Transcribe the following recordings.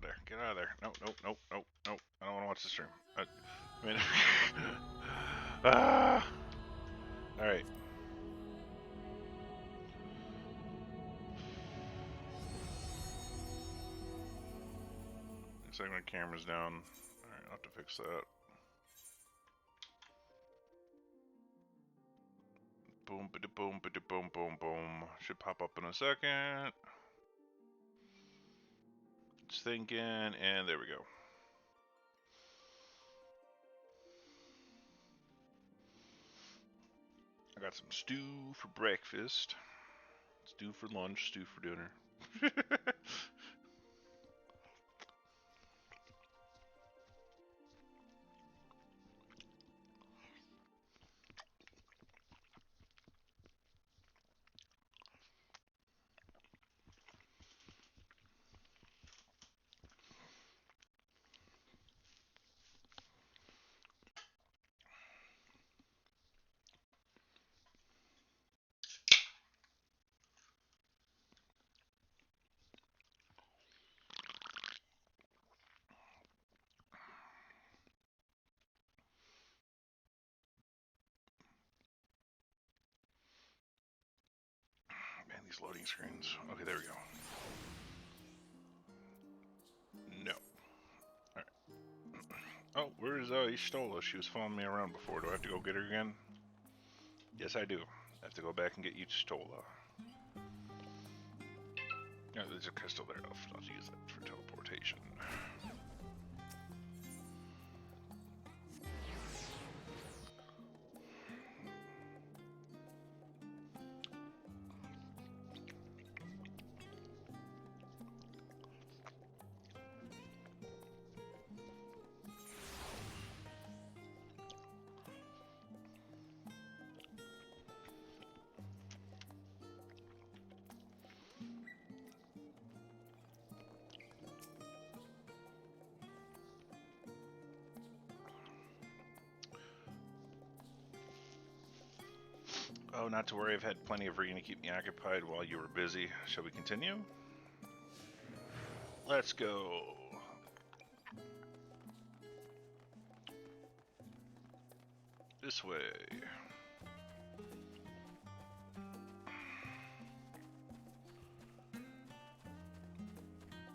there. Get out of there. No, no, no, no, no. I don't want to watch the stream. I mean, all right. Looks like my camera's down. All right, I'll have to fix that. Boom, ba boom, ba boom, boom, boom. Should pop up in a second. It's thinking, and there we go. I got some stew for breakfast, stew for lunch, stew for dinner. Man, these loading screens. Okay, there we go. No. Alright. Oh, where's Ishtola? She was following me around before. Do I have to go get her again? Yes, I do. I have to go back and get Ishtola. Yeah, there's a crystal there. I'll use that for teleportation. Oh, not to worry. I've had plenty of reading to keep me occupied while you were busy. Shall we continue? Let's go. This way.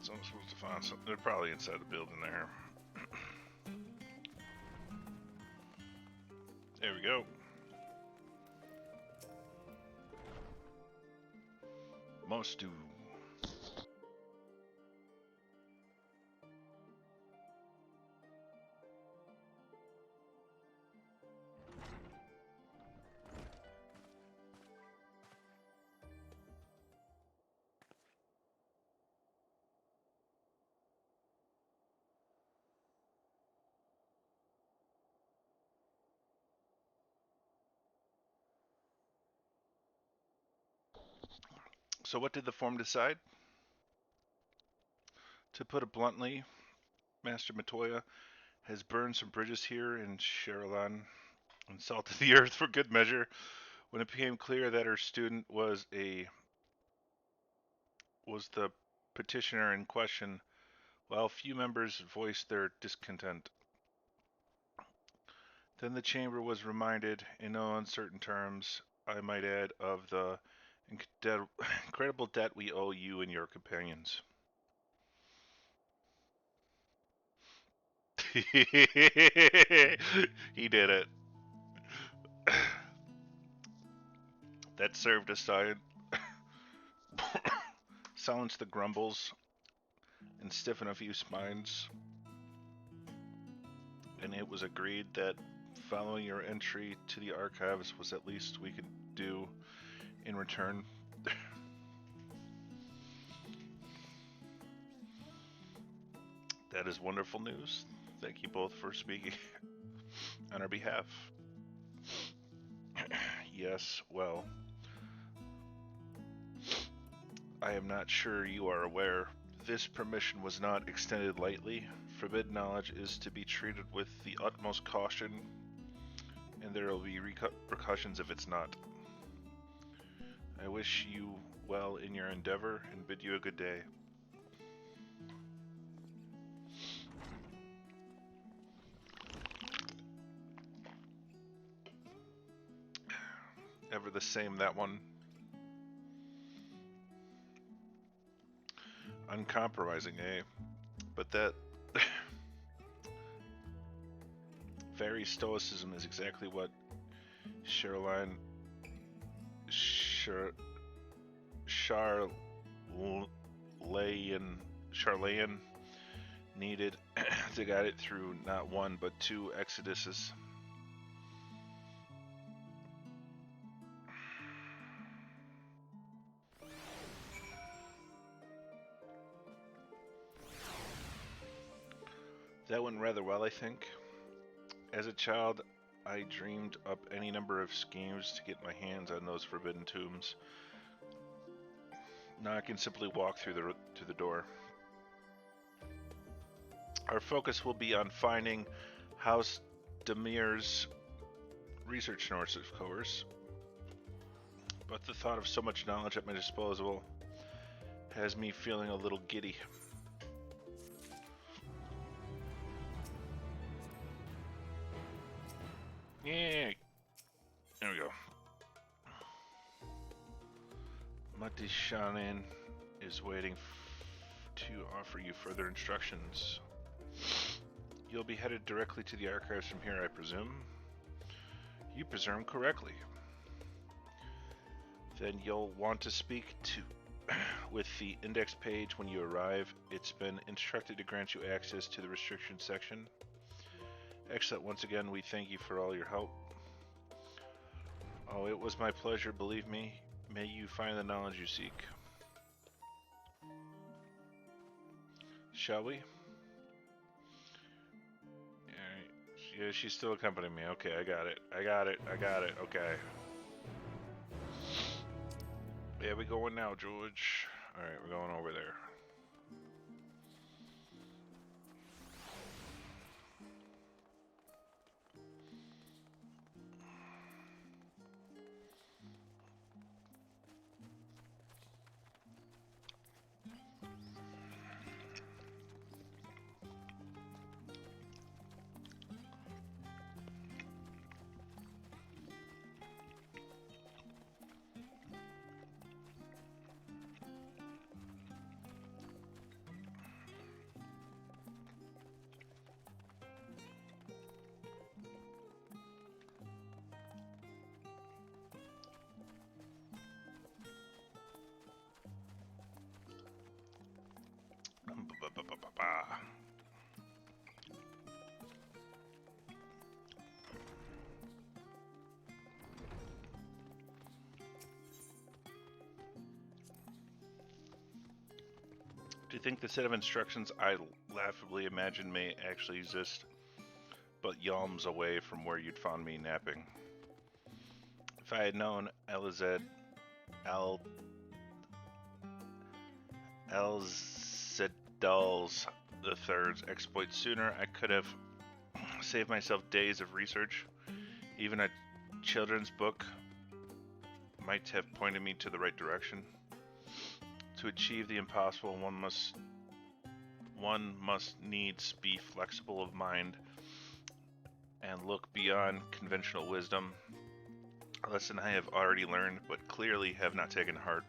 So I'm supposed to find something. They're probably inside the building there. There we go. Most do. So what did the form decide? To put it bluntly, Master Matoya has burned some bridges here in Sherilan and salted the earth for good measure. When it became clear that her student was the petitioner in question, while few members voiced their discontent. Then the chamber was reminded, in no uncertain terms, I might add, of the incredible debt we owe you and your companions. He did it. That served aside, silence the grumbles, and stiffen a few spines. And it was agreed that following your entry to the archives was at least we could do in return. That is wonderful news. Thank you both for speaking on our behalf. Yes, well, I am not sure you are aware. This permission was not extended lightly. Forbidden knowledge is to be treated with the utmost caution, and there will be repercussions if it's not. I wish you well in your endeavor and bid you a good day. ever the same, that one. Uncompromising, eh? But that very stoicism is exactly what Charlene needed to guide it through not one but two exoduses. That went rather well, I think. As a child, I dreamed up any number of schemes to get my hands on those forbidden tombs. Now I can simply walk through the door. Our focus will be on finding House Demir's research source, of course. But the thought of so much knowledge at my disposal has me feeling a little giddy. Yeah, there we go. Matishanin is waiting to offer you further instructions. You'll be headed directly to the archives from here, I presume. You presume correctly. Then you'll want to speak with the index page when you arrive. It's been instructed to grant you access to the restriction section. Excellent. Once again, we thank you for all your help. Oh, it was my pleasure, believe me. May you find the knowledge you seek. Shall we? Yeah, she's still accompanying me. Okay, I got it. Okay. Yeah, we going now, George. Alright, we're going over there. Do you think the set of instructions I laughably imagine may actually exist, but yalms away from where you'd found me napping? If I had known Elzedal's the Third's exploit sooner, I could have saved myself days of research. Even a children's book might have pointed me to the right direction. To achieve the impossible, one must needs be flexible of mind and look beyond conventional wisdom. A lesson I have already learned, but clearly have not taken to heart.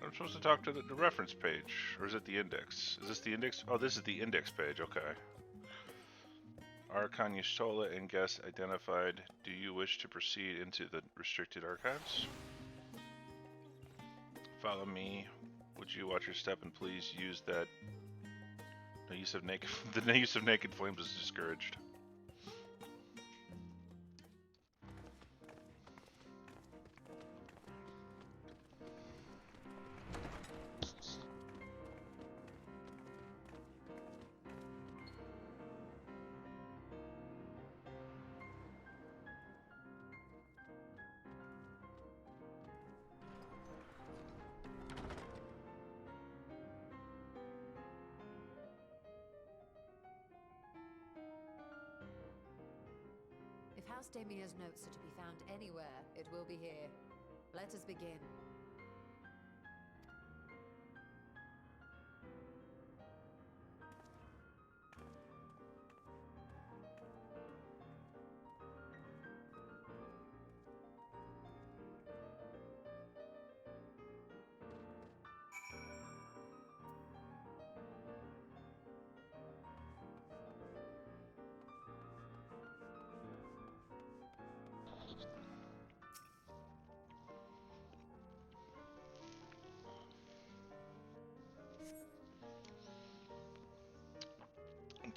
I'm supposed to talk to the reference page, or is it the index? Is this the index? Oh, this is the index page, okay. Archon Yashtola and guests identified. Do you wish to proceed into the restricted archives? Follow me. Would you watch your step and please use that? The use of naked flames is discouraged. If House Demir's notes are to be found anywhere, it will be here. Let us begin.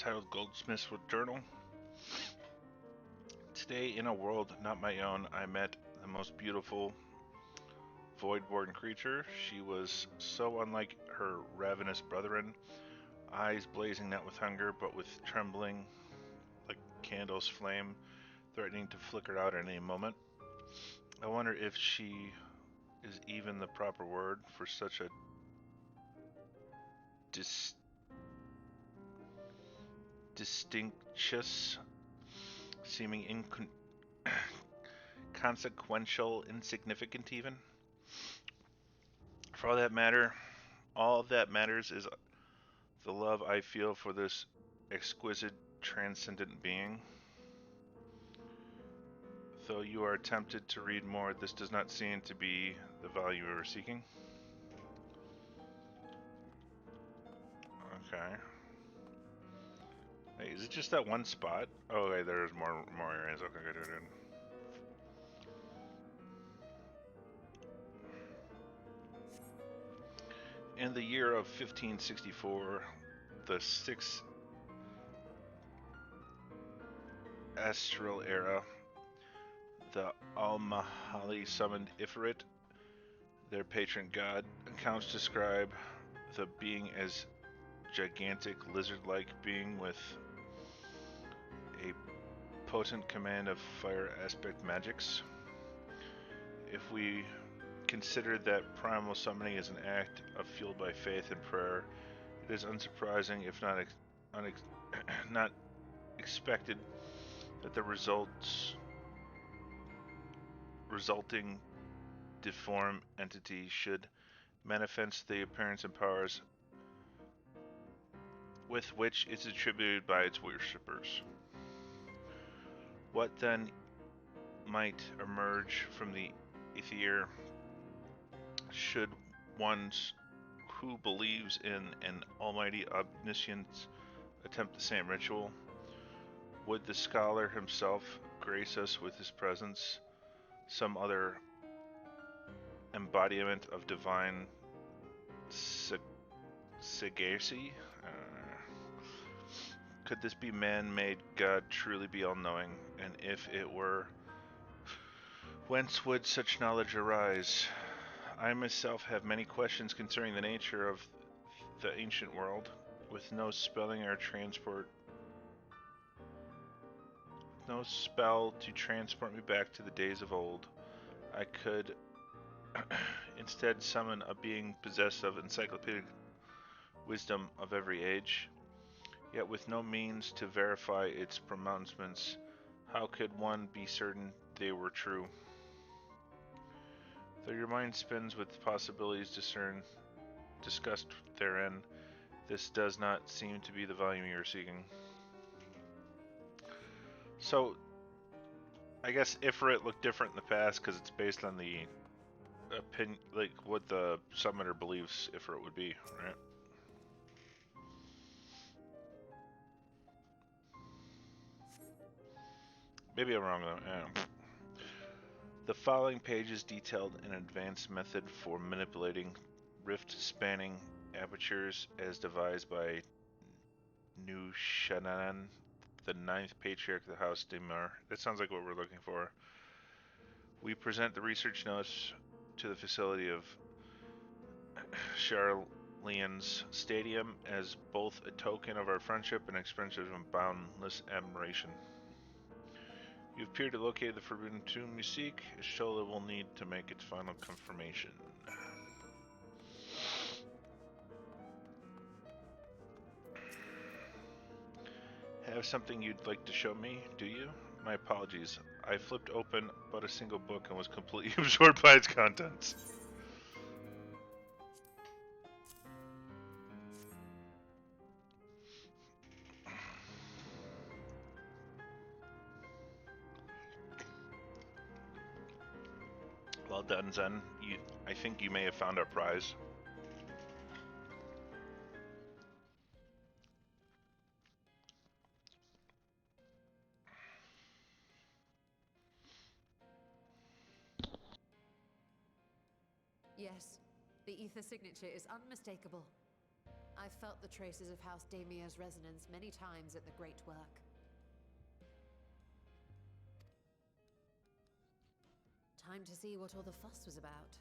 titled Goldsmith's Journal. Today, in a world not my own, I met the most beautiful void-born creature. She was so unlike her ravenous brethren, eyes blazing not with hunger, but with trembling like candles flame, threatening to flicker out at any moment. I wonder if she is even the proper word for such a distinctious, seeming inconsequential, insignificant even. For all that matters is the love I feel for this exquisite, transcendent being. Though you are tempted to read more, this does not seem to be the value you are seeking. Okay. Hey, is it just that one spot? Oh, okay, there's more areas. Okay, good. In the year of 1564, the sixth astral era, the Al-Mahali summoned Ifrit, their patron god. Accounts describe the being as gigantic lizard-like being with a potent command of fire aspect magics. If we consider that primal summoning is an act of fueled by faith and prayer, it is unsurprising, if not not expected, that the resulting deformed entity should manifest the appearance and powers with which it's attributed by its worshippers. What then might emerge from the ether should one who believes in an almighty omniscience attempt the same ritual? Would the scholar himself grace us with his presence, some other embodiment of divine sagacity? Could this be man-made God truly be all-knowing? And if it were, whence would such knowledge arise? I myself have many questions concerning the nature of the ancient world, with no spelling or transport, no spell to transport me back to the days of old. I could instead summon a being possessed of encyclopedic wisdom of every age, yet with no means to verify its pronouncements. How could one be certain they were true? Though your mind spins with possibilities discussed therein, this does not seem to be the volume you are seeking. So, I guess Ifrit looked different in the past because it's based on the opinion, like what the summoner believes Ifrit would be, right? Maybe I'm wrong though. The following pages detailed an advanced method for manipulating rift-spanning apertures as devised by Nushanan, the ninth patriarch of the House Demar. That sounds like what we're looking for. We present the research notes to the facility of Charlene's Stadium as both a token of our friendship and expression of boundless admiration. You appear to locate the forbidden tomb you seek. Shola will need to make its final confirmation. Have something you'd like to show me, do you? My apologies. I flipped open but a single book and was completely absorbed by its contents. Well done, Zen. I think you may have found our prize. Yes, the ether signature is unmistakable. I've felt the traces of House Damia's resonance many times at the Great Work. Time to see what all the fuss was about.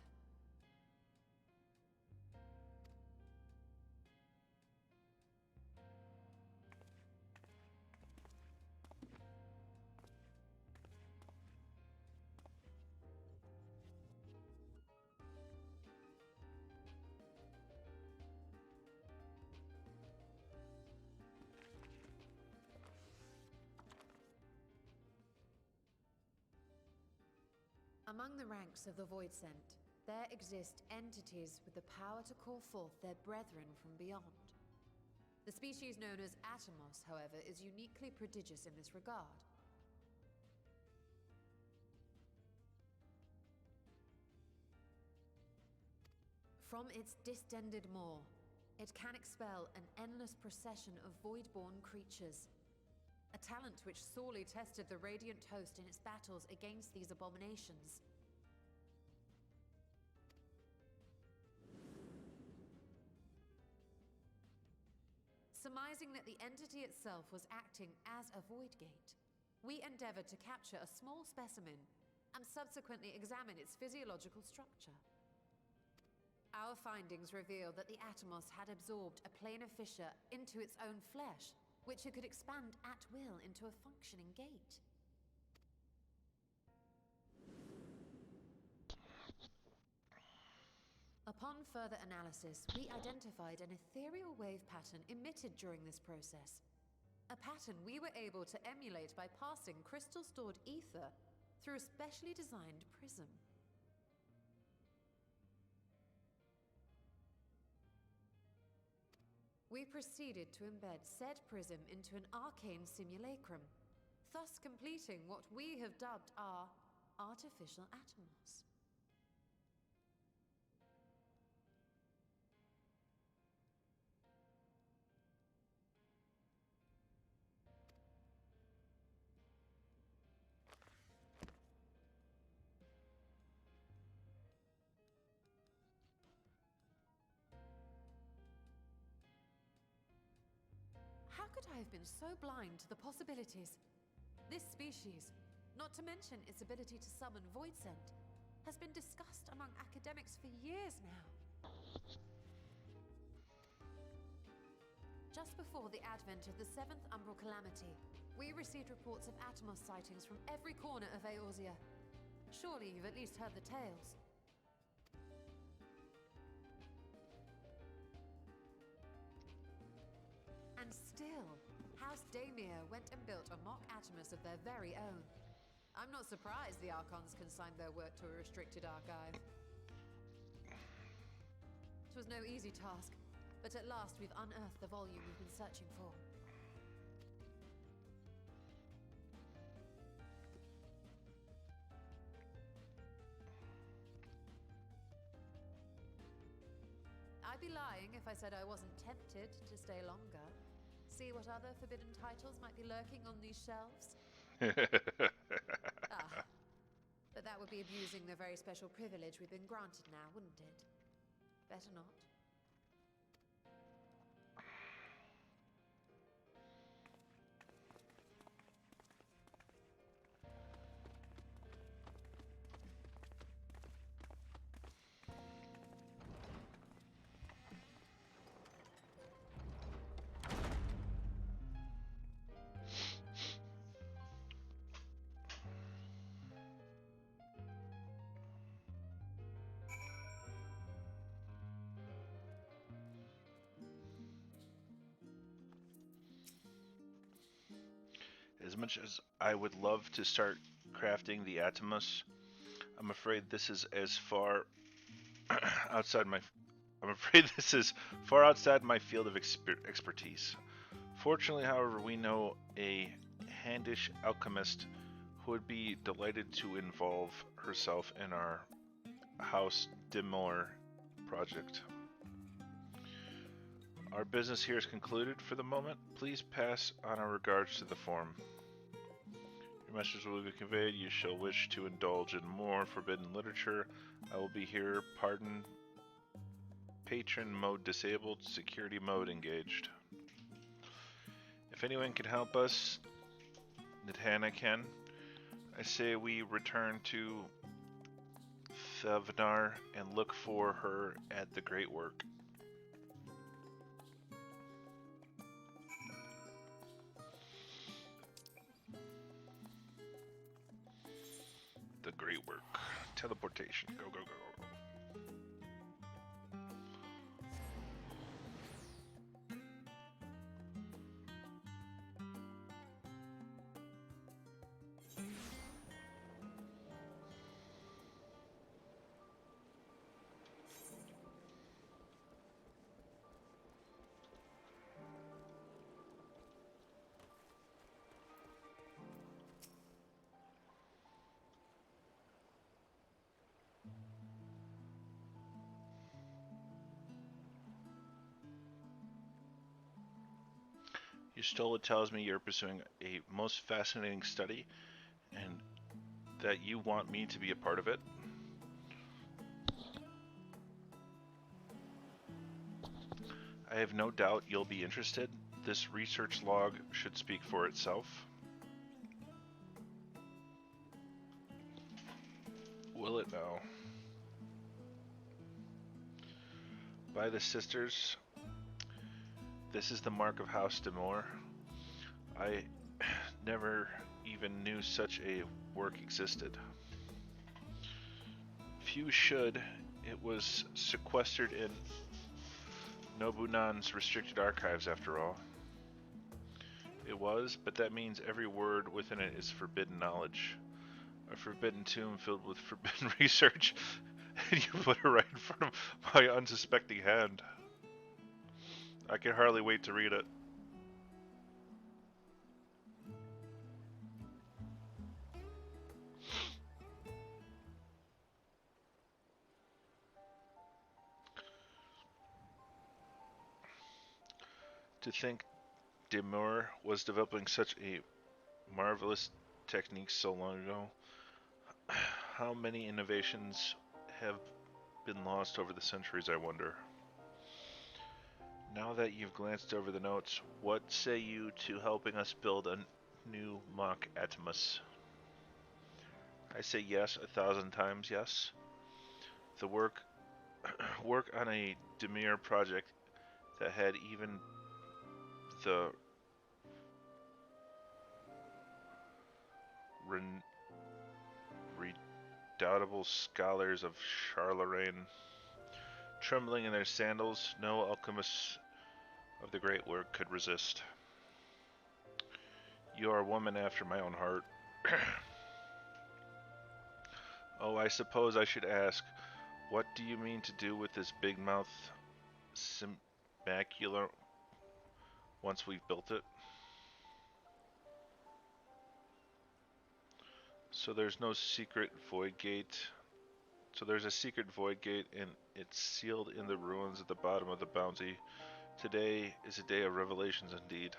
Among the ranks of the Voidsent, there exist entities with the power to call forth their brethren from beyond. The species known as Atomos, however, is uniquely prodigious in this regard. From its distended maw, it can expel an endless procession of void-born creatures. A talent which sorely tested the Radiant Host in its battles against these abominations. Surmising that the entity itself was acting as a void gate, we endeavored to capture a small specimen and subsequently examine its physiological structure. Our findings revealed that the Atomos had absorbed a planar fissure into its own flesh, which it could expand at will into a functioning gate. Upon further analysis, we identified an ethereal wave pattern emitted during this process. A pattern we were able to emulate by passing crystal-stored ether through a specially designed prism. We proceeded to embed said prism into an arcane simulacrum, thus completing what we have dubbed our artificial Atomos. How could I have been so blind to the possibilities? This species, not to mention its ability to summon Voidsent, has been discussed among academics for years now. Just before the advent of the 7th Umbral Calamity, we received reports of Atomos sightings from every corner of Eorzea. Surely you've at least heard the tales. And still, House Damia went and built a mock Atomos of their very own. I'm not surprised the Archons consigned their work to a restricted archive. It was no easy task, but at last we've unearthed the volume we've been searching for. I'd be lying if I said I wasn't tempted to stay longer. See what other forbidden titles might be lurking on these shelves? Ah, but that would be abusing the very special privilege we've been granted now, wouldn't it? Better not. As much as I would love to start crafting the Atomos, I'm afraid this is as far outside my field of expertise. Fortunately, however, we know a handish alchemist who would be delighted to involve herself in our House Dimor project. Our business here is concluded for the moment. Please pass on our regards to the forum. Your message will be conveyed. You shall wish to indulge in more forbidden literature. I will be here, Patron mode disabled, security mode engaged. If anyone can help us, Nitana can. I say we return to Thevnar and look for her at the Great Work. The Great Work. Teleportation. Go, go, go, go, go. Your stola tells me you're pursuing a most fascinating study and that you want me to be a part of it. I have no doubt you'll be interested. This research log should speak for itself. Will it now? By the sisters, this is the mark of House Demore. I never even knew such a work existed. Few should. It was sequestered in Nobunan's restricted archives, after all. It was, but that means every word within it is forbidden knowledge. A forbidden tomb filled with forbidden research, and you put it right in front of my unsuspecting hand. I can hardly wait to read it. To think Demure was developing such a marvelous technique so long ago. How many innovations have been lost over the centuries, I wonder. Now that you've glanced over the notes, what say you to helping us build a new mock Atomus? I say yes, 1,000 times yes. The work on a Demure project that had even the redoubtable scholars of Charlemagne trembling in their sandals, no alchemist of the Great Work could resist. You are a woman after my own heart. Oh, I suppose I should ask, what do you mean to do with this big mouth macula once we've built it? So there's no secret void gate. So there's a secret void gate, and it's sealed in the ruins at the bottom of the bounty. Today is a day of revelations indeed.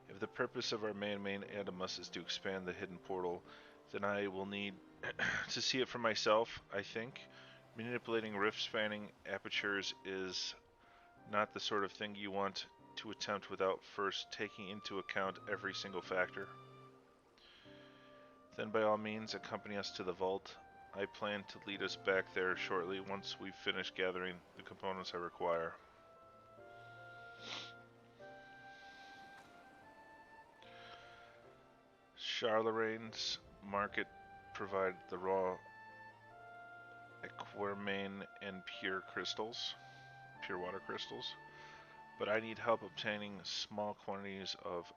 If the purpose of our man-made Adamus is to expand the hidden portal, then I will need to see it for myself, I think. Manipulating rift-spanning apertures is not the sort of thing you want to attempt without first taking into account every single factor. Then by all means, accompany us to the vault. I plan to lead us back there shortly once we've finished gathering the components I require. Charlemagne's market provided the raw aquamarine and pure water crystals, but I need help obtaining small quantities of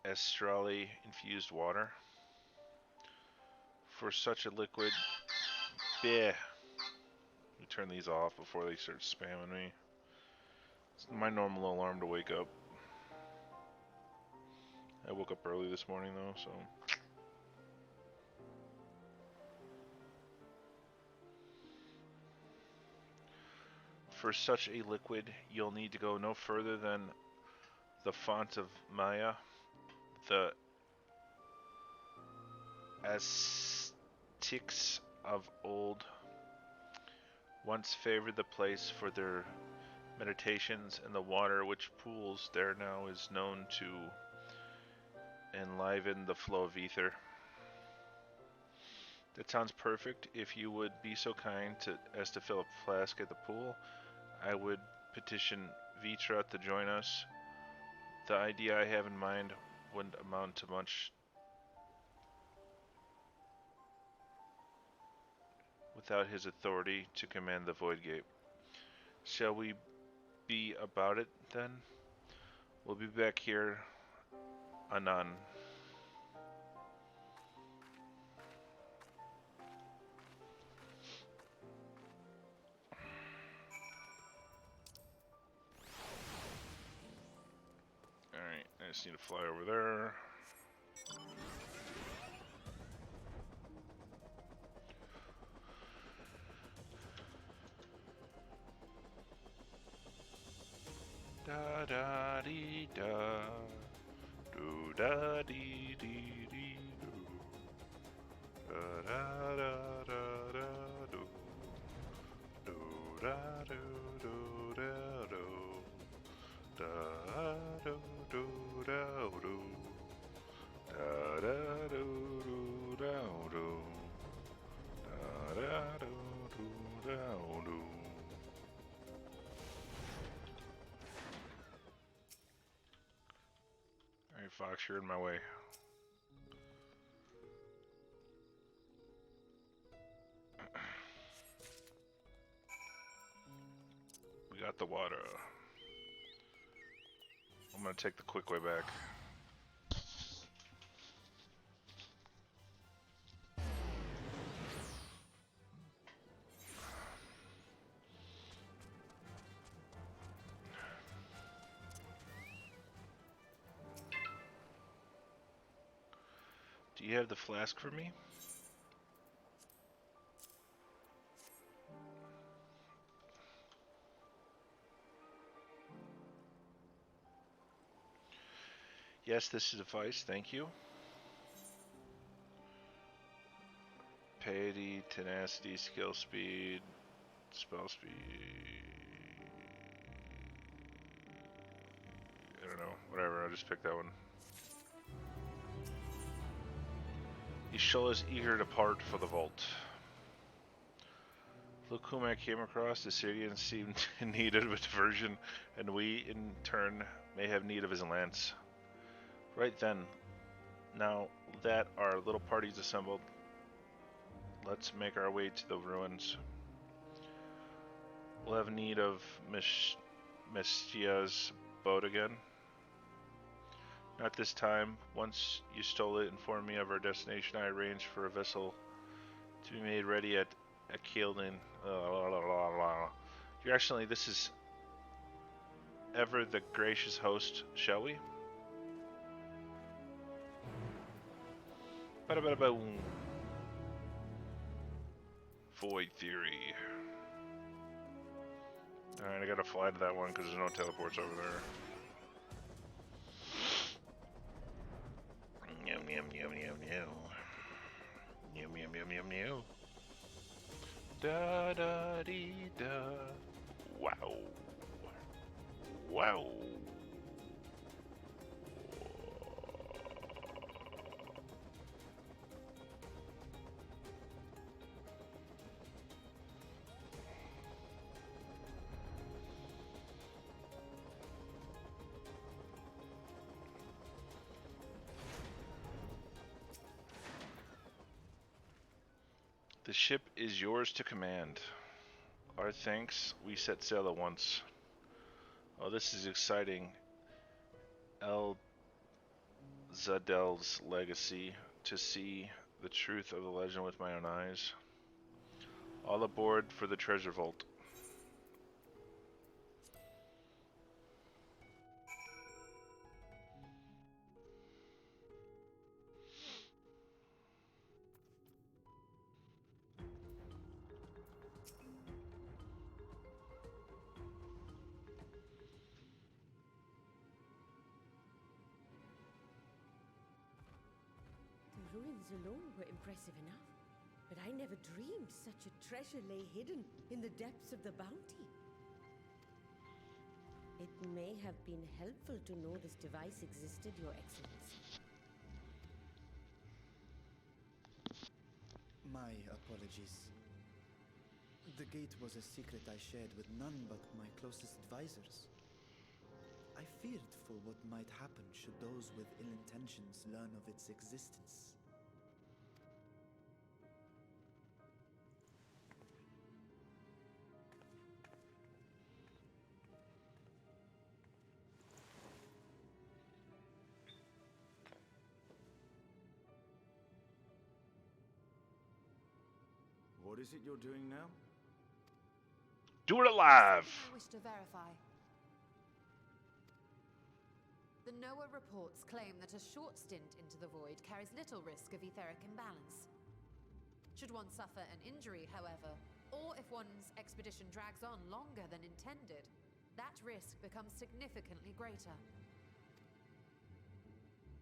astrally infused water. For such a liquid, let me turn these off before they start spamming me. It's my normal alarm to wake up. I woke up early this morning though, so. For such a liquid, you'll need to go no further than the font of Maya, the Aztecs of old once favored the place for their meditations, and the water which pools there now is known to enliven the flow of ether. That sounds perfect. If you would be so kind as to fill a flask at the pool, I would petition Vitra to join us. The idea I have in mind wouldn't amount to much without his authority to command the Void Gate. Shall we be about it then? We'll be back here anon. Alright, I just need to fly over there. Da da dee da, do da dee dee dee do, da da da da da do, do da do do da do, da do do da do, da da do do da do, da da do do da do. Alright, Fox, you're in my way. We got the water. I'm gonna take the quick way back. Do you have the flask for me? Yes, this is a vice, thank you. Piety, tenacity, skill speed, spell speed. I don't know, whatever, I'll just pick that one. Ishola is eager to part for the vault. Look whom I came across. The Syrians seemed in need of a diversion, and we, in turn, may have need of his lance. Right then, now that our little party's assembled, let's make our way to the ruins. We'll have need of Mestia's boat again. Not this time. Once you stole it, inform me of our destination. I arranged for a vessel to be made ready at Akeldin. You're actually, this is ever the gracious host, shall we? Ba-da-ba-da-boom. Void theory. Alright, I gotta fly to that one because there's no teleports over there. Yum yum yum yum yum. Yum yum yum yum yum. Da da dee da. Wow. Wow. The ship is yours to command. Our thanks, we set sail at once. Oh, this is exciting. El Zadel's legacy, to see the truth of the legend with my own eyes. All aboard for the treasure vault. The ruins alone were impressive enough. But I never dreamed such a treasure lay hidden in the depths of the bounty. It may have been helpful to know this device existed, Your Excellency. My apologies. The gate was a secret I shared with none but my closest advisors. I feared for what might happen should those with ill intentions learn of its existence. What is it you're doing now? Do it live! Something I wish to verify. The NOAA reports claim that a short stint into the void carries little risk of etheric imbalance. Should one suffer an injury, however, or if one's expedition drags on longer than intended, that risk becomes significantly greater.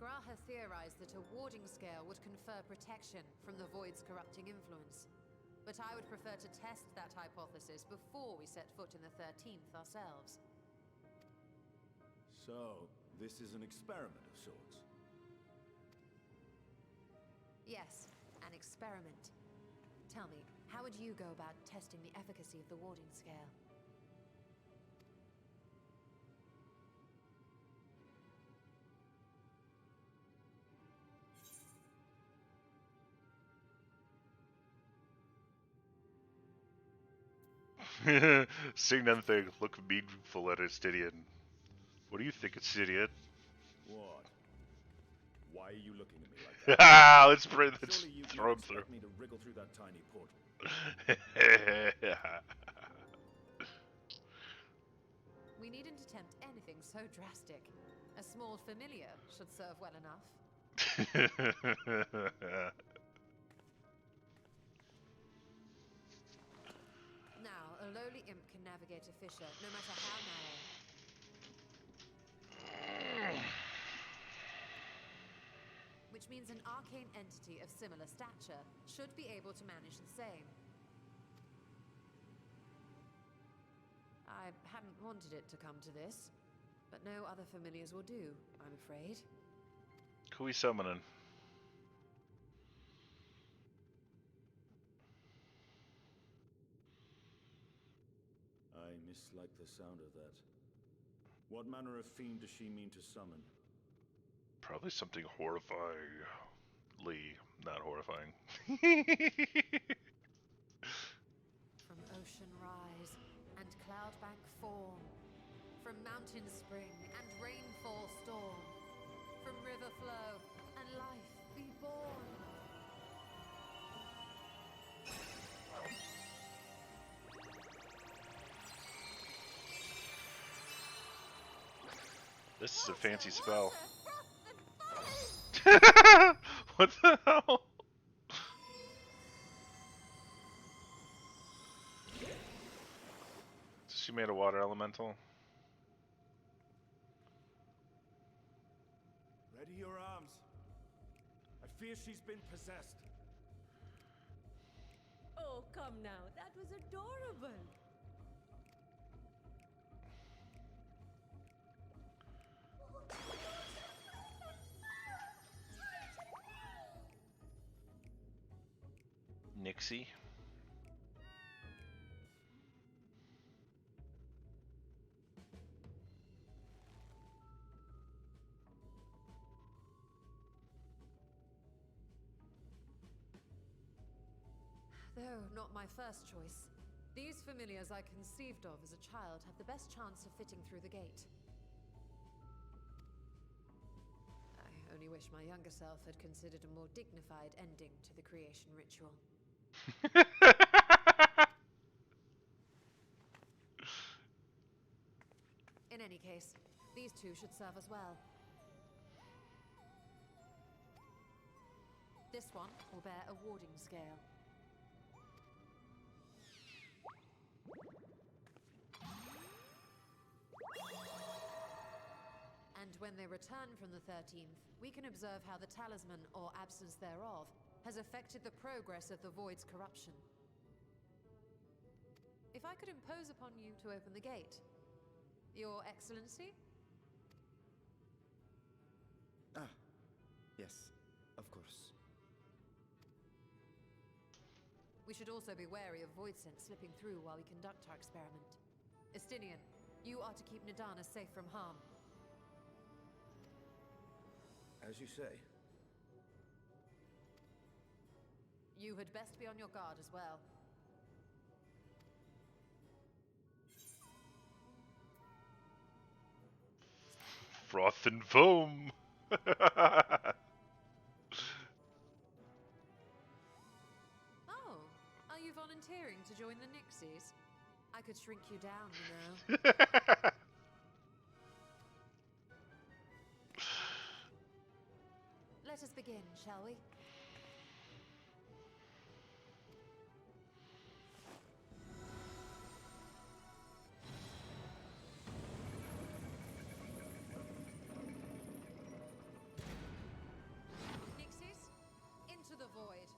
Gra has theorized that a warding scale would confer protection from the void's corrupting influence. But I would prefer to test that hypothesis before we set foot in the 13th ourselves. So, this is an experiment of sorts? Yes, an experiment. Tell me, how would you go about testing the efficacy of the warding scale? Sing them thing, look meaningful at Astidian. What do you think, Astidian? What? Why are you looking at me like that? Let's throw Surely you him don't through. expect me to wriggle through that tiny portal. We needn't attempt anything so drastic. A small familiar should serve well enough. Now, a lowly imp can navigate a fissure, no matter how narrow. Which means an arcane entity of similar stature should be able to manage the same. I hadn't wanted it to come to this, but no other familiars will do, I'm afraid. Who we summoning? I mislike the sound of that. What manner of fiend does she mean to summon? Probably something horrifyingly not horrifying. From ocean rise and cloudbank form, from mountain spring and rainfall storm, from river flow and life be born. This is a fancy spell. What the hell? She made a water elemental. Ready your arms. I fear she's been possessed. Oh, come now. That was adorable. Nixie. Though not my first choice. These familiars I conceived of as a child have the best chance of fitting through the gate. I only wish my younger self had considered a more dignified ending to the creation ritual. In any case, these two should serve as well. This one will bear a warding scale. And when they return from the 13th, we can observe how the talisman, or absence thereof, has affected the progress of the Void's corruption. If I could impose upon you to open the gate. Your Excellency? Ah, yes, of course. We should also be wary of void scent slipping through while we conduct our experiment. Estinian, you are to keep Nidana safe from harm. As you say. You had best be on your guard as well. Froth and foam! Oh, are you volunteering to join the Nixies? I could shrink you down, you know. Let us begin, shall we? Nixies, into the void.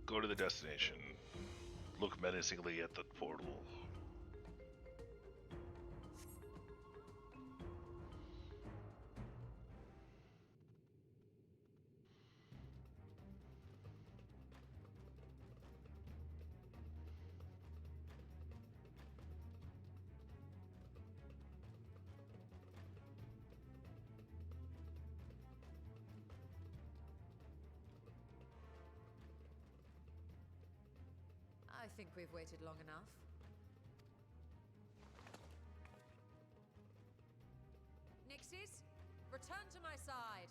Go to the destination. Look menacingly at the portal. I think we've waited long enough. Nixies, return to my side.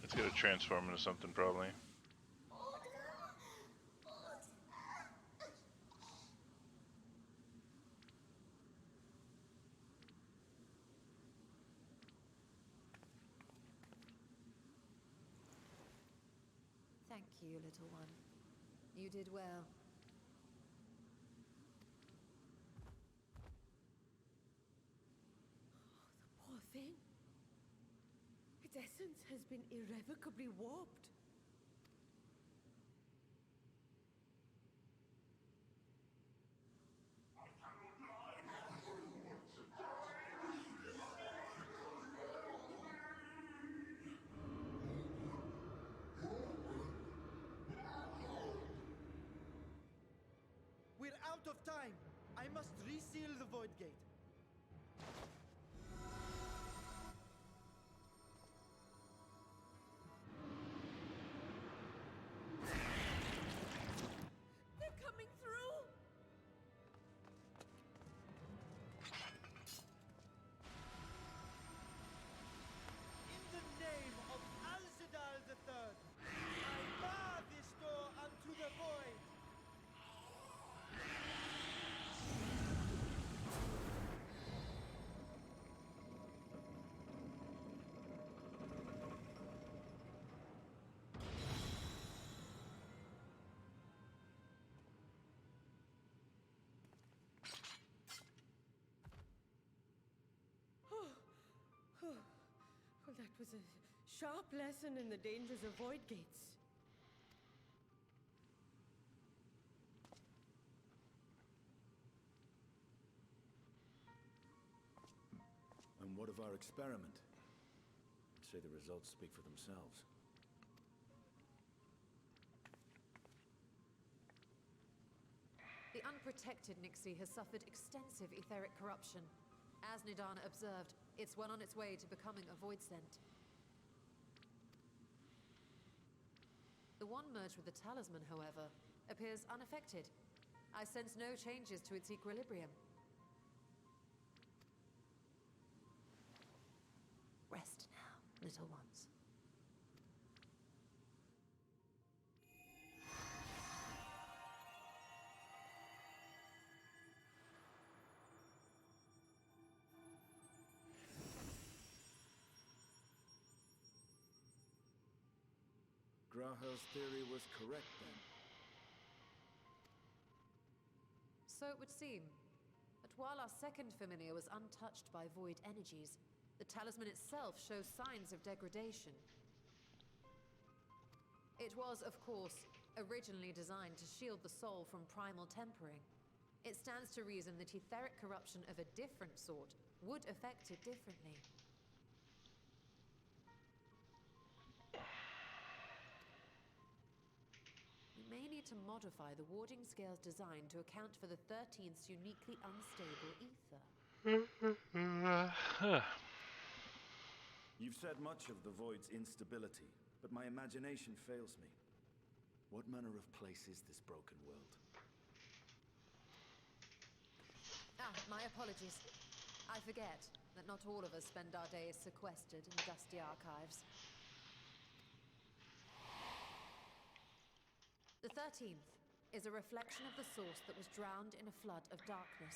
It's gonna transform into something, probably. Thank you, little one. You did well. Poor thing. Its essence has been irrevocably warped. We're out of time. I must reseal the void gate. They're coming through! In the name of Al-Zidal III, I bar this door unto the void. Well, that was a sharp lesson in the dangers of void gates. And what of our experiment? I'd say the results speak for themselves. The unprotected Nixie has suffered extensive etheric corruption. As Nidana observed, it's well on its way to becoming a void scent. one merged with the talisman, however, appears unaffected. I sense no changes to its equilibrium. Rest now, little ones. Grahel's theory was correct then. So it would seem. But while our second familiar was untouched by void energies, the talisman itself shows signs of degradation. It was, of course, originally designed to shield the soul from primal tempering. It stands to reason that etheric corruption of a different sort would affect it differently. We may need to modify the warding scale's design to account for the 13th's uniquely unstable ether. You've said much of the Void's instability, but my imagination fails me. What manner of place is this broken world? My apologies. I forget that not all of us spend our days sequestered in dusty archives. The 13th is a reflection of the source that was drowned in a flood of darkness.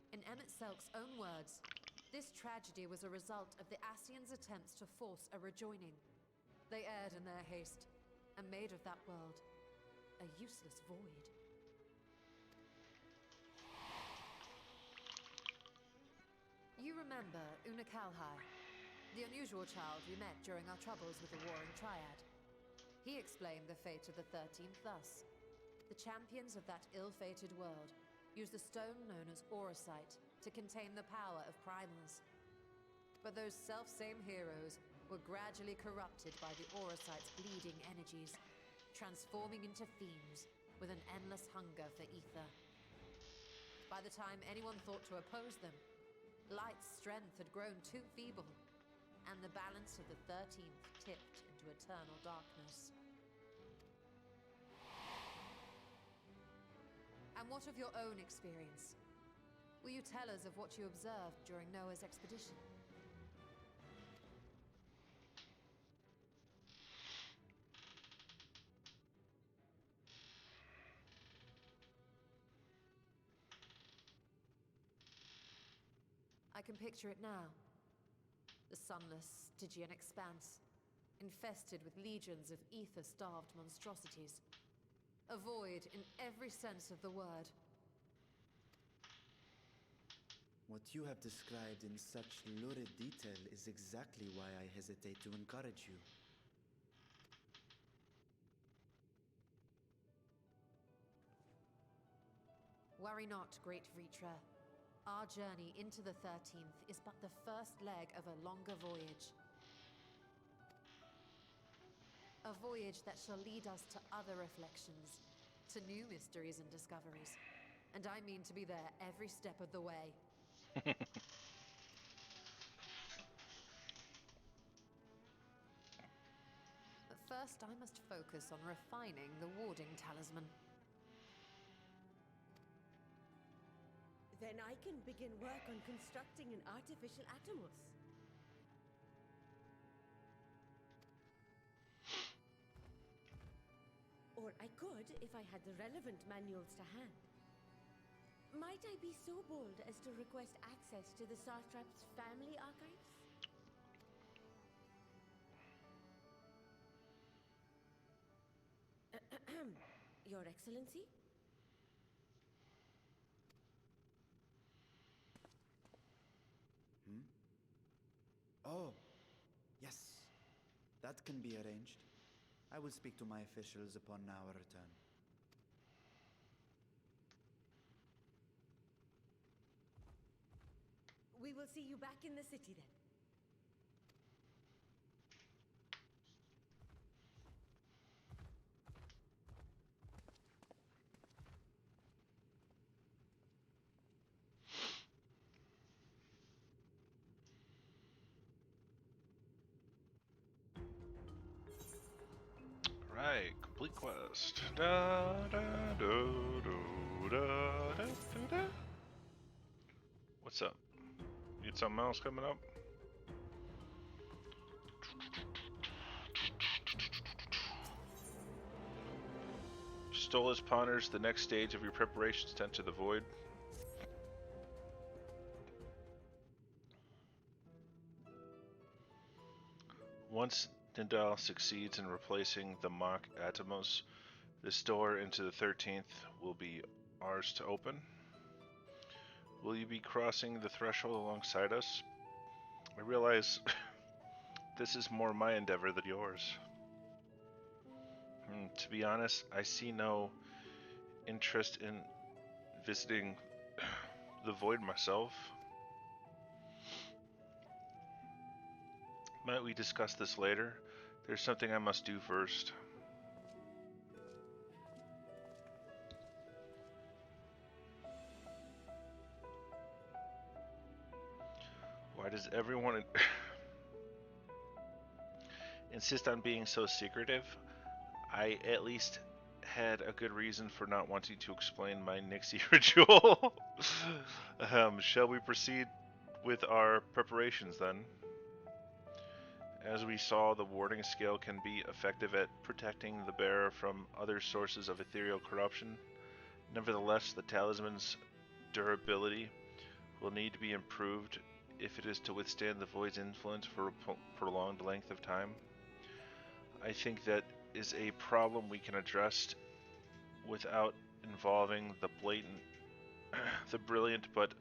In Emmett Selk's own words, this tragedy was a result of the Ascians' attempts to force a rejoining. They erred in their haste, and made of that world a useless void. You remember Una Kalhai, the unusual child we met during our troubles with the Warring Triad. He explained the fate of the 13th thus. The champions of that ill-fated world used the stone known as Auracite to contain the power of primals. But those self-same heroes were gradually corrupted by the Auracite's bleeding energies, transforming into fiends with an endless hunger for ether. By the time anyone thought to oppose them, Light's strength had grown too feeble, and the balance of the 13th tipped into eternal darkness. And what of your own experience? Will you tell us of what you observed during Noah's expedition? I can picture it now. The sunless, Stygian expanse, infested with legions of ether-starved monstrosities. A void in every sense of the word. What you have described in such lurid detail is exactly why I hesitate to encourage you. Worry not, great Vritra. Our journey into the 13th is but the first leg of a longer voyage. A voyage that shall lead us to other reflections, to new mysteries and discoveries. And I mean to be there every step of the way. But first I must focus on refining the warding talisman. Then I can begin work on constructing an artificial Atomos. Or I could if I had the relevant manuals to hand. Might I be so bold as to request access to the Satrap's family archives? Your Excellency? Oh, yes. That can be arranged. I will speak to my officials upon our return. We will see you back in the city then. Alright, complete quest. Da, da, do, do, da, da, da, da. What's up? You got something else coming up? Stolas ponders the next stage of your preparations to enter the void. Once Nidal succeeds in replacing the mock Atomos, this door into the 13th will be ours to open. Will you be crossing the threshold alongside us? I realize this is more my endeavor than yours. To be honest, I see no interest in visiting the void myself. Might we discuss this later? There's something I must do first. Why does everyone insist on being so secretive? I at least had a good reason for not wanting to explain my Nixie ritual. Shall we proceed with our preparations then? As we saw, the warding scale can be effective at protecting the bearer from other sources of ethereal corruption. Nevertheless, the talisman's durability will need to be improved if it is to withstand the void's influence for a prolonged length of time. I think that is a problem we can address without involving the brilliant but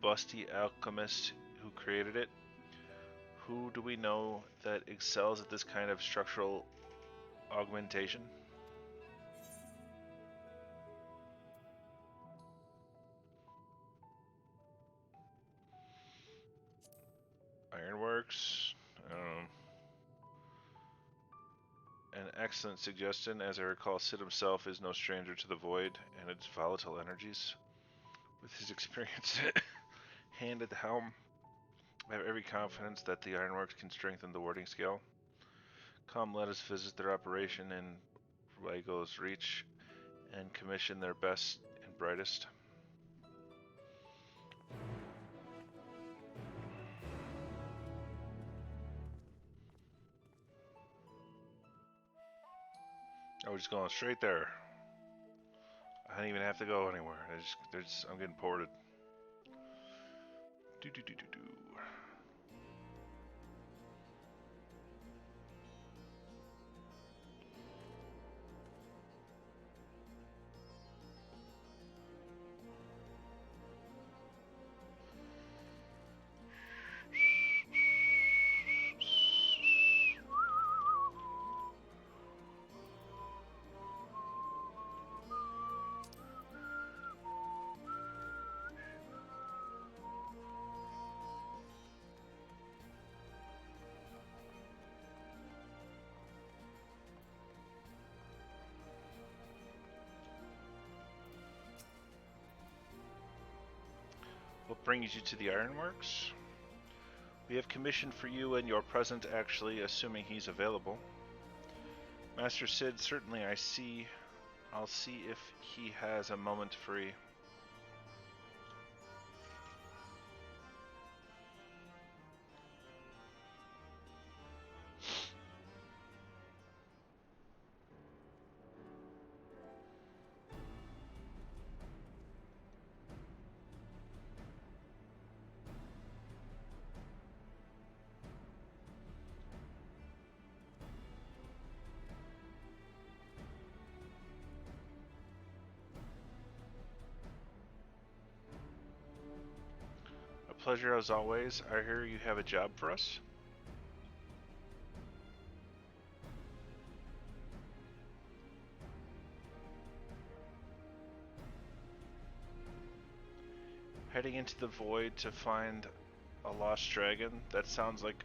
busty alchemist who created it. Who do we know that excels at this kind of structural augmentation? Ironworks. An excellent suggestion. As I recall, Sid himself is no stranger to the void and its volatile energies. With his experience hand at the helm, I have every confidence that the Ironworks can strengthen the warding scale. Come, let us visit their operation in Rygo's Reach and commission their best and brightest. Oh, we're just going straight there. I don't even have to go anywhere. I'm getting ported. Do do do do do. What brings you to the Ironworks? We have commissioned for you and your present, actually, assuming he's available. Master Sid, certainly I'll see if he has a moment free. Pleasure as always. I hear you have a job for us. Heading into the void to find a lost dragon. That sounds like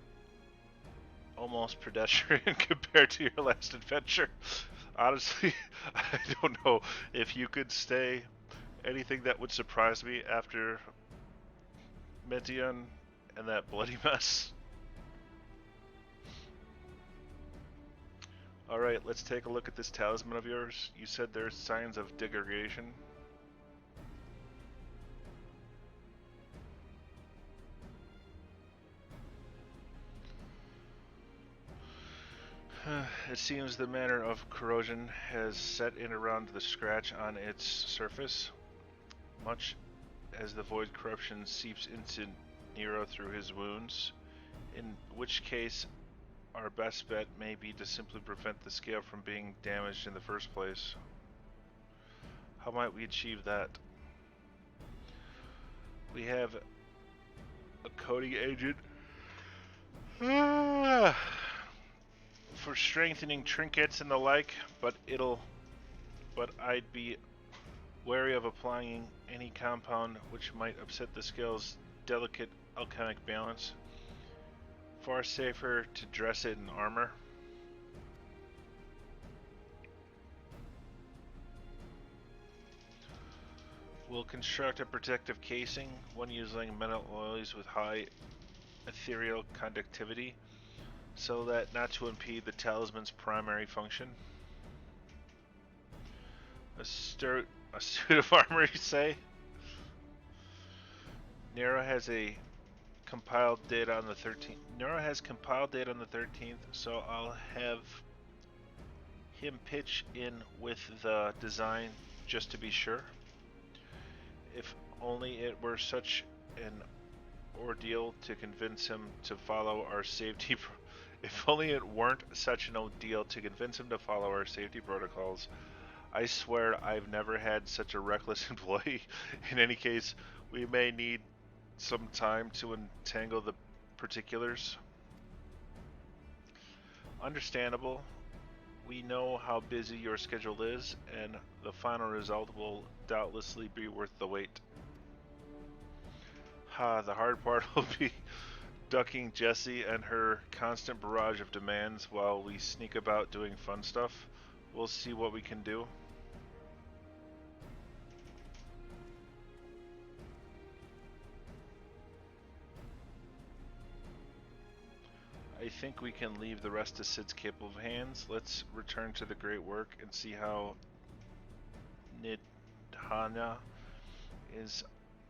almost pedestrian compared to your last adventure. Honestly, I don't know if you could stay anything that would surprise me after Medion and that bloody mess. Alright, let's take a look at this talisman of yours. You said there's signs of degradation. It seems the manner of corrosion has set in around the scratch on its surface, much as the void corruption seeps into Nero through his wounds, in which case our best bet may be to simply prevent the scale from being damaged in the first place. How might we achieve that? We have a coating agent for strengthening trinkets and the like, but I'd be wary of applying any compound which might upset the scale's delicate alchemic balance. Far safer to dress it in armor. We'll construct a protective casing, one using metal alloys with high ethereal conductivity, so that not to impede the talisman's primary function. A suit of armor, you say? Nero has compiled data on the 13th. Nero has compiled data on the 13th, so I'll have him pitch in with the design just to be sure. If only it were such an ordeal to convince him to follow our safety. If only it weren't such an ordeal to convince him to follow our safety protocols. I swear I've never had such a reckless employee. In any case, we may need some time to untangle the particulars. Understandable. We know how busy your schedule is, and the final result will doubtlessly be worth the wait. The hard part will be ducking Jessie and her constant barrage of demands while we sneak about doing fun stuff. We'll see what we can do. I think we can leave the rest to Sid's capable hands. Let's return to the great work and see how Nidhana is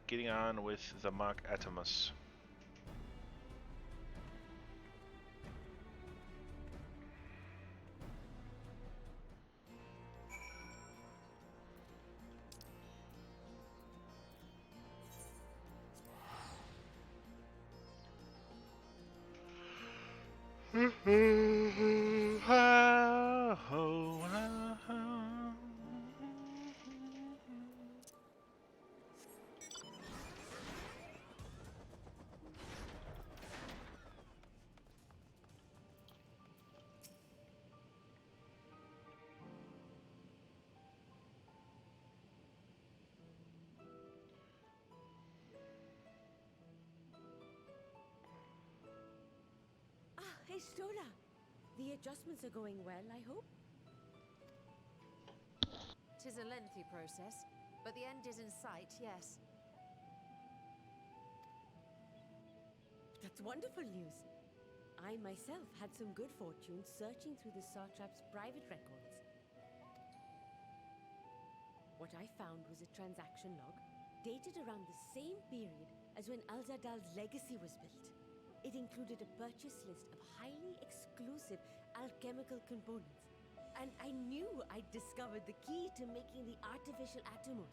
getting on with the mock Atomus. Hey, Stola. The adjustments are going well, I hope? Tis a lengthy process, but the end is in sight, yes. That's wonderful news. I myself had some good fortune searching through the Satrap's private records. What I found was a transaction log dated around the same period as when Alzadal's legacy was built. It included a purchase list of highly exclusive alchemical components, and I knew I'd discovered the key to making the artificial atomos.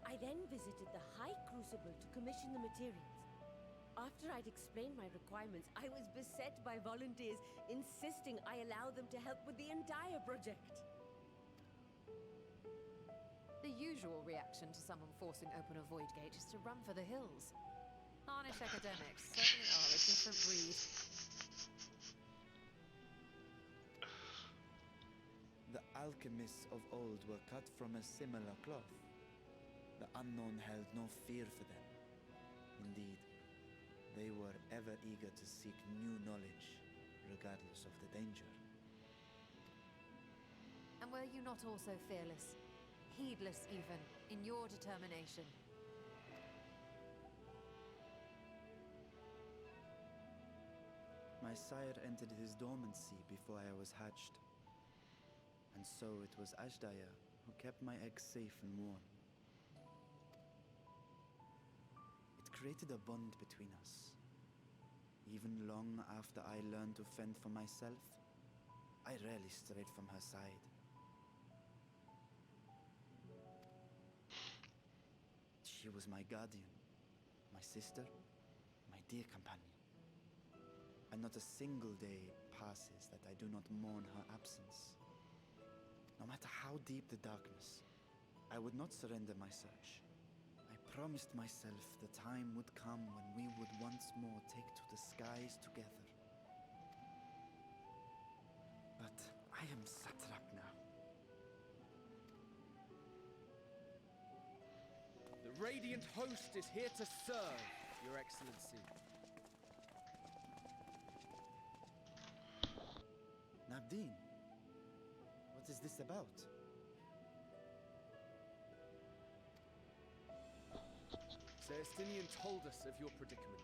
I then visited the High Crucible to commission the materials. After I'd explained my requirements, I was beset by volunteers insisting I allow them to help with the entire project. The usual reaction to someone forcing open a void gate is to run for the hills. Harnish academics certainly are a different breed. The alchemists of old were cut from a similar cloth. The unknown held no fear for them. Indeed, they were ever eager to seek new knowledge, regardless of the danger. And were you not also fearless? Heedless even, in your determination? My My sire entered his dormancy before I was hatched. And so it was Ashdaya who kept my eggs safe and warm. It created a bond between us. Even long after I learned to fend for myself, I rarely strayed from her side. She was my guardian, my sister, my dear companion. And not a single day passes that I do not mourn her absence. No matter how deep the darkness, I would not surrender my search. I promised myself the time would come when we would once more take to the skies together. But I am satrap now. The Radiant Host is here to serve, Your Excellency. Nabdeen, what is this about? Celestinian told us of your predicament.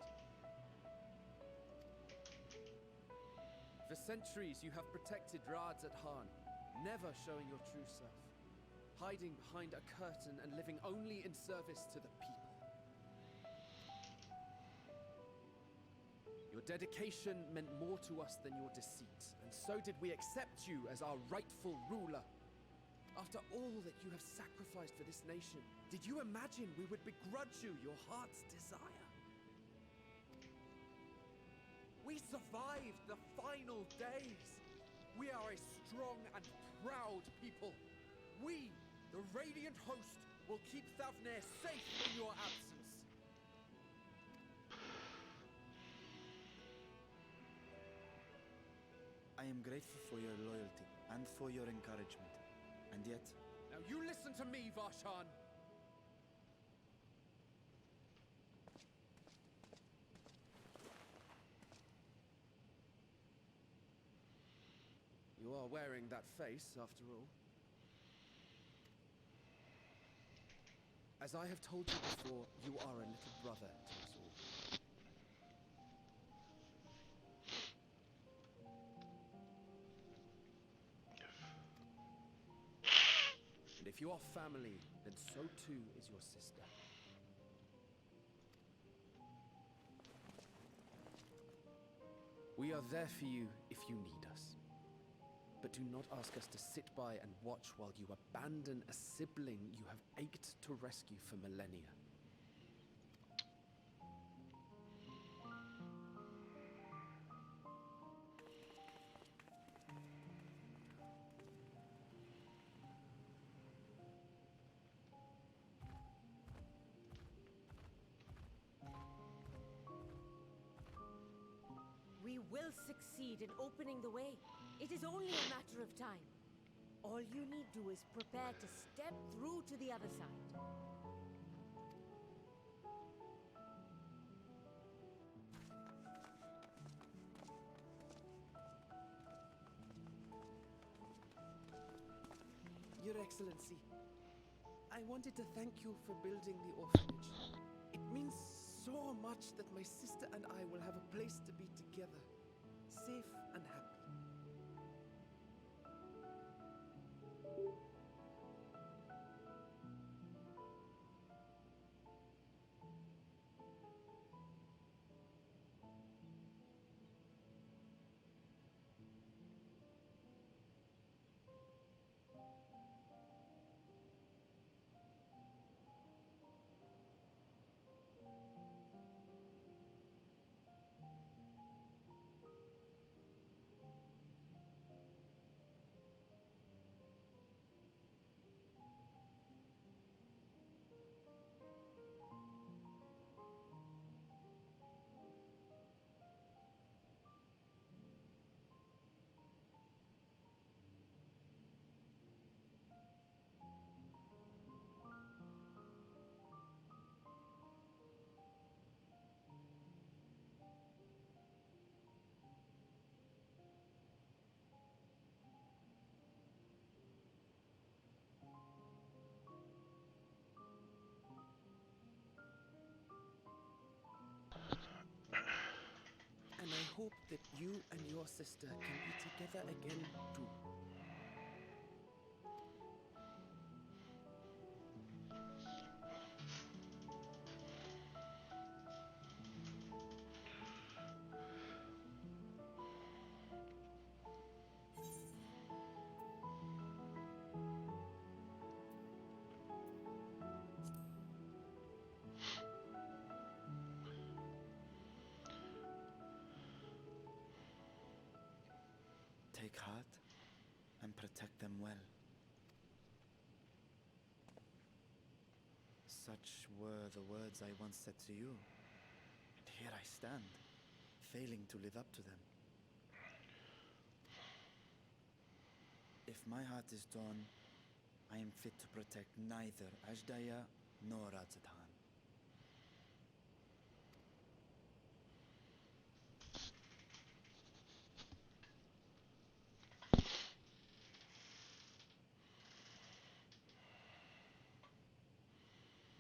For centuries you have protected Rads at Han, never showing your true self, hiding behind a curtain and living only in service to the people. Your dedication meant more to us than your deceit, and so did we accept you as our rightful ruler. After all that you have sacrificed for this nation, did you imagine we would begrudge you your heart's desire? We survived the final days. We are a strong and proud people. We, the Radiant Host, will keep Thavnair safe in your absence. I am grateful for your loyalty and for your encouragement. And yet... Now you listen to me, Varshan! You are wearing that face, after all. As I have told you before, you are a little brother to us all. And if you are family, then so too is your sister. We are there for you if you need us. But do not ask us to sit by and watch while you abandon a sibling you have ached to rescue for millennia. We will succeed in opening the way. It is only a matter of time. All you need do is prepare to step through to the other side. Your Excellency, I wanted to thank you for building the orphanage. It means so much that my sister and I will have a place to be together, safe and happy. hope that you and your sister can be together again too. Take heart and protect them well. Such were the words I once said to you. And here I stand, failing to live up to them. If my heart is torn, I am fit to protect neither Ajdaya nor Radzatan.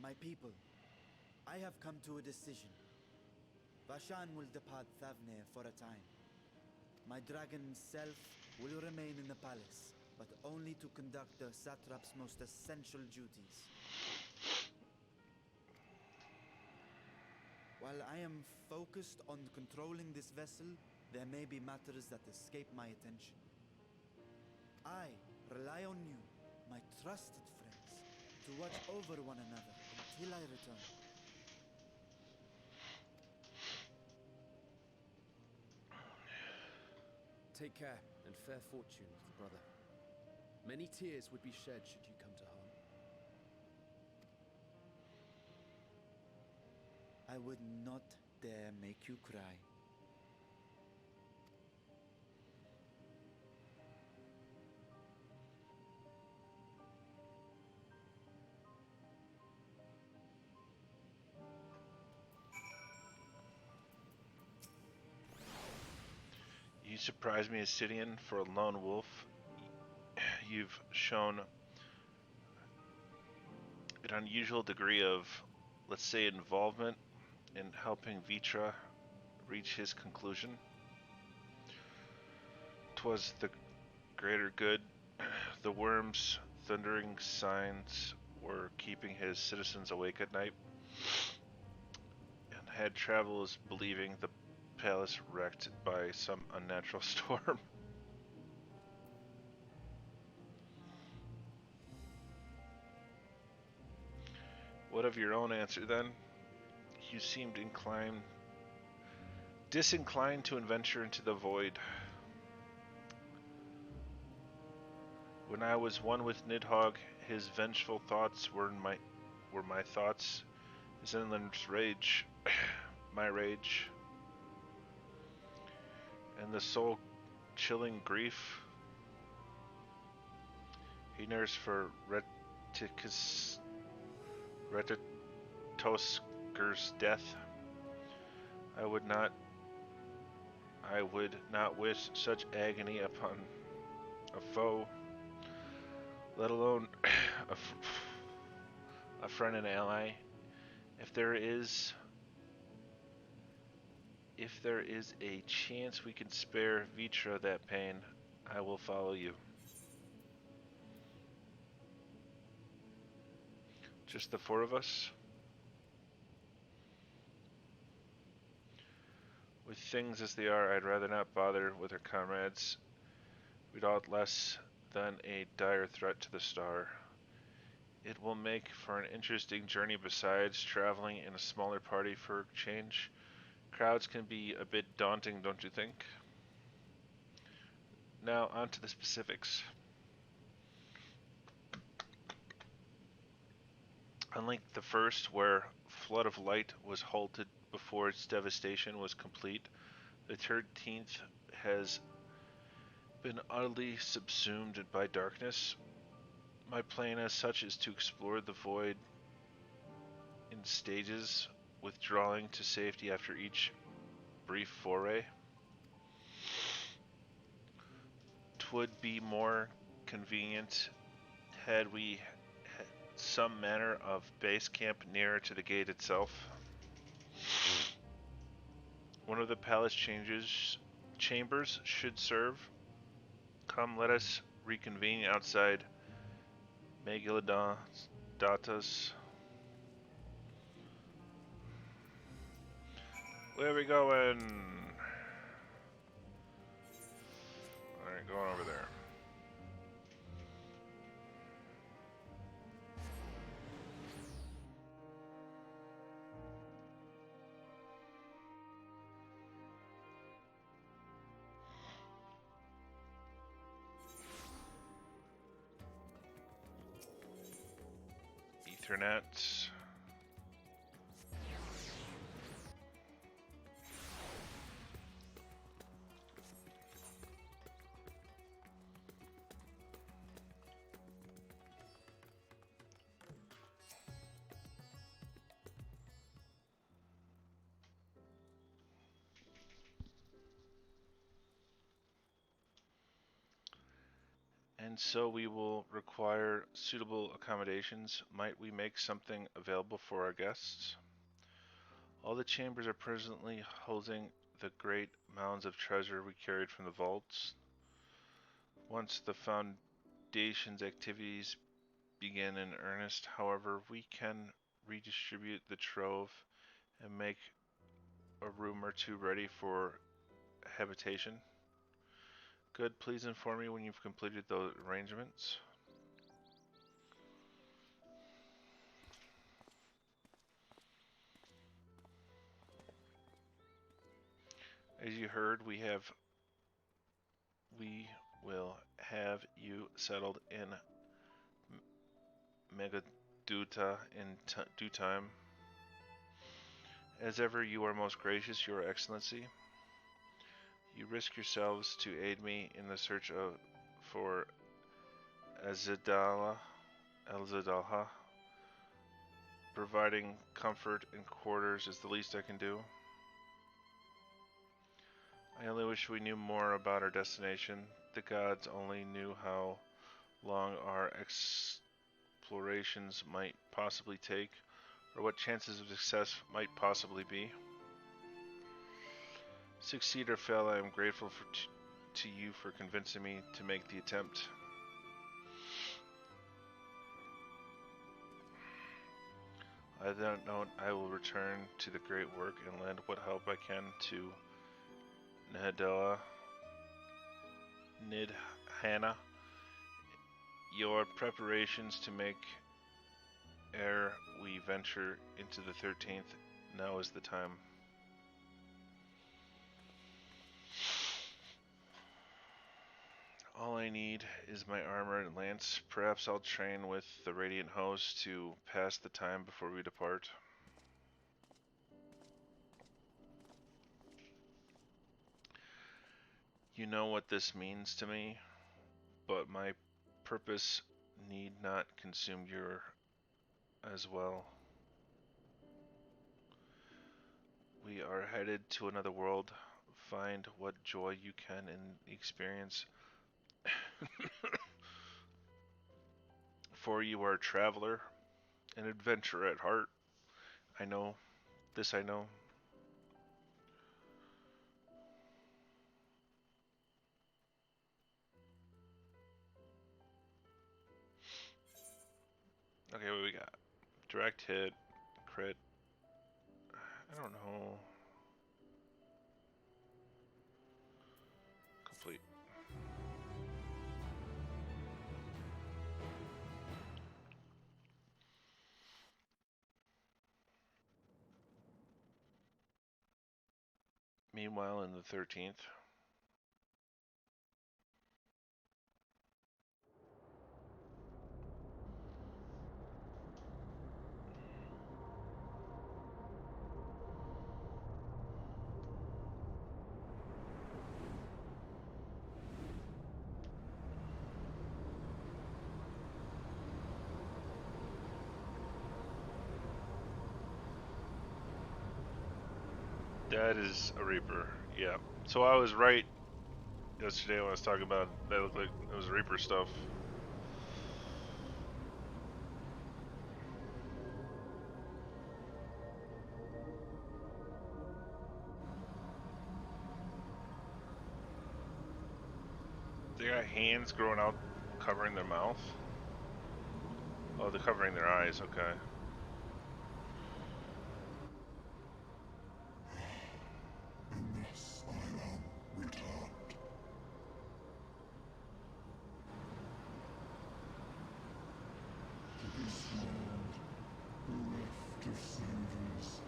My people, I have come to a decision. Vashan will depart Thavne for a time. My dragon self will remain in the palace, but only to conduct the satrap's most essential duties. While I am focused on controlling this vessel, there may be matters that escape my attention. I rely on you, my trusted friends, to watch over one another until I return. Take care and fair fortune, little brother. Many tears would be shed should you come to harm. I would not dare make you cry. You surprise me, Ascidian, for a lone wolf. You've shown an unusual degree of, let's say, involvement in helping Vitra reach his conclusion. 'Twas the greater good. The worm's thundering signs were keeping his citizens awake at night, and had travelers believing the palace wrecked by some unnatural storm. What of your own answer then? You seemed disinclined to venture into the void. When I was one with Nidhogg, his vengeful thoughts were my thoughts. His endless rage, my rage, and the soul-chilling grief he nursed for Retitosker's death. I would not wish such agony upon a foe, let alone a friend and ally. If there is a chance we can spare Vitra that pain, I will follow you. Just the four of us? With things as they are, I'd rather not bother with our comrades. Without less than a dire threat to the star. It will make for an interesting journey besides traveling in a smaller party for change. Crowds can be a bit daunting, don't you think? Now, on to the specifics. Unlike the first, where Flood of Light was halted before its devastation was complete, the 13th has been utterly subsumed by darkness. My plan as such is to explore the void in stages, withdrawing to safety after each brief foray. 'Twould be more convenient had we had some manner of base camp nearer to the gate itself. One of the palace chambers should serve. Come, let us reconvene outside Megalidatas. Where are we going? Alright, going over there. Ethernet. And so we will require suitable accommodations. Might we make something available for our guests? All the chambers are presently holding the great mounds of treasure we carried from the vaults. Once the Foundation's activities begin in earnest, however, we can redistribute the trove and make a room or two ready for habitation. Good, please inform me when you've completed those arrangements. As you heard, we will have you settled in Megaduta in due time. As ever, you are most gracious, Your Excellency. You risk yourselves to aid me in the search for Elzadalha. Providing comfort and quarters is the least I can do. I only wish we knew more about our destination. The gods only knew how long our explorations might possibly take, or what chances of success might possibly be. Succeed or fail, I am grateful to you for convincing me to make the attempt. I then note I will return to the great work and lend what help I can to Nidhana. Your preparations to make ere we venture into the 13th, now is the time. All I need is my armor and lance. Perhaps I'll train with the Radiant Host to pass the time before we depart. You know what this means to me, but my purpose need not consume your as well. We are headed to another world. Find what joy you can in the experience. For you are a traveler, an adventurer at heart. I know. This I know. Okay, what we got? Direct hit, crit. I don't know. Complete. Meanwhile, in the 13th. That is a Reaper, yeah. So I was right yesterday when I was talking about that looked like it was Reaper stuff. They got hands growing out, covering their mouth. Oh, they're covering their eyes. Okay. Unless I am returned. To this world, bereft of saviors.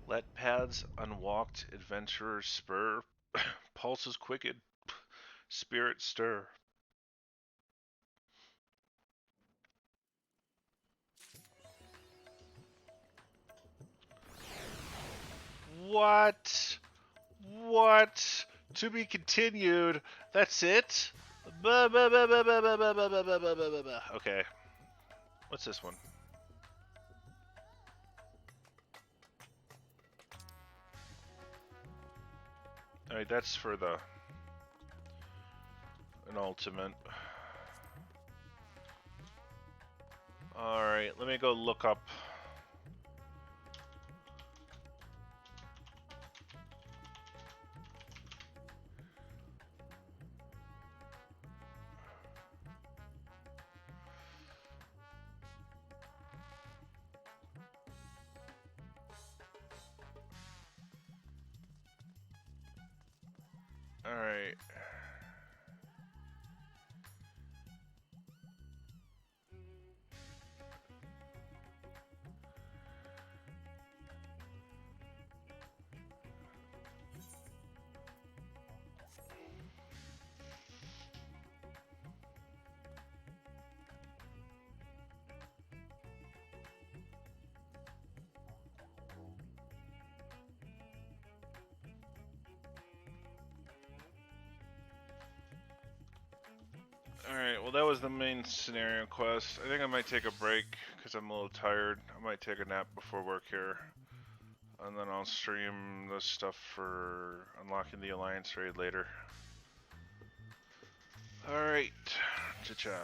Let paths unwalked, adventurers spur, pulses quicken, spirits stir. What? What? To be continued. That's it? Okay. What's this one? Alright, that's for an ultimate. Alright, let me go look up. Alright. Alright, well that was the main scenario quest. I think I might take a break because I'm a little tired. I might take a nap before work here. And then I'll stream the stuff for unlocking the Alliance raid later. Alright, cha-cha.